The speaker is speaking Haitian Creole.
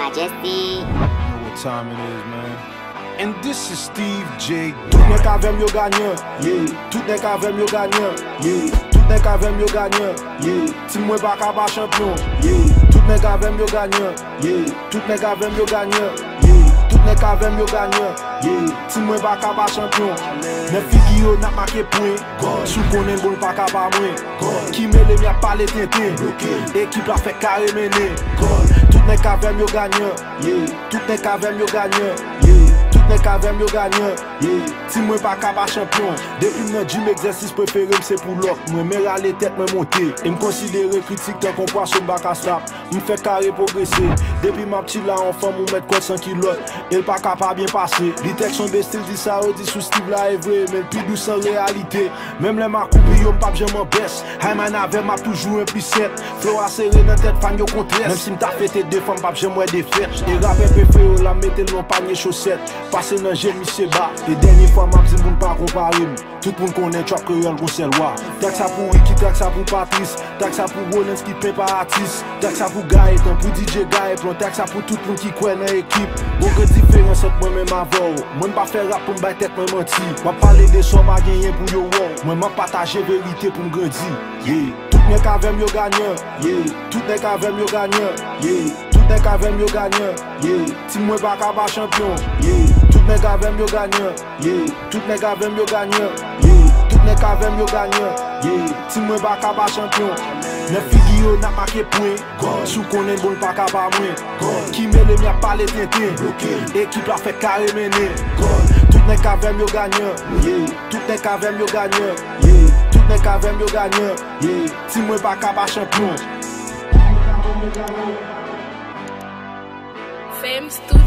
Majesty. You know what time it is, man. And this is Steve J. Tout nek avem yo ganyan, yeah. Tout nek avem yo ganyan, yeah. Tout nek avem yo ganyan, yeah. Ti mwen pa ka ba champion, yeah. Tout nek avem yo ganyan, yeah. Tout nek avem yo ganyan, yeah. Tout nek avem yo ganyan, yeah. Ti mwen pa ka ba champion. Ne figi yo nak make point, sou konen gol pa ka ba mwen. Ki mele mi a pale tintin, ekip la fe kare mene. Tout nek avem yo ganyan, yeah. Tout nek avem yo ganyan, yeah. Nek avem yo ganyan, yeah. Ti mwen pa ka ba champion. Depi mwen gym exercice préféré c'est pour l'ok. Mwen me rale tête mwen monter. Et me considérer critique tant qu'on poisson bak a slap. Me fait carré progresser. Depuis ma petite là enfant mwen met quoi 100 kilos. El pa ka pa bien passé. Li tek son bestil di sa ou di sou Steve la est vrai. Mais plus douce en réalité. Même les ma coupe yo m'pap j'aime baisse. Hayman avec m'a toujours un plus 7. Flow a serré dans tête fan yo kontres. Même si m'ta fêté deux femmes pap j'aime des fêtes. Et rappel préféré la mette l'on panier chaussette. Passé nan jen mi se ba. Et dernier fois m'a dit moun pa compare. Tout moun connaît trap créole gon sel wa. Tak sa pour Ricky, tak sa pour Patrice. Tak sa pour Rollins qui paie pas artiste. Tak sa pour Gaëtan, pour DJ Gaëtan. Tak sa pour tout moun qui croit dans équipe. Bon que différence entre moi-même avant. Moi pas faire rap pour m'bay tête moi menti. M'a parler de so pas gagner pour yo wow. Moi m'a partager vérité pour m'grandir. Yeah. Tout nek avem yo ganyan, yeah. Tout nek avem yo ganyan, yeah. Tout nek avem yo ganyan, yeah. Ti mwen pa ka ba champion, yeah. Tout nek avem yo ganyan, yeah. Tout nek avem yo ganyan, yeah. Tout nek avem yo ganyan, yeah. Ti mwen pa ka ba champion. Ne figi yo nak make point, sou konen gol pa ka ba mwen. Ki mele mi a pale tintin, ekip la fe kare mene. Tout nek avem yo ganyan, yeah. Tout nek avem yo ganyan, yeah. Tout nek avem yo ganyan, yeah. Ti mwen pa ka ba champion. Fame Studio.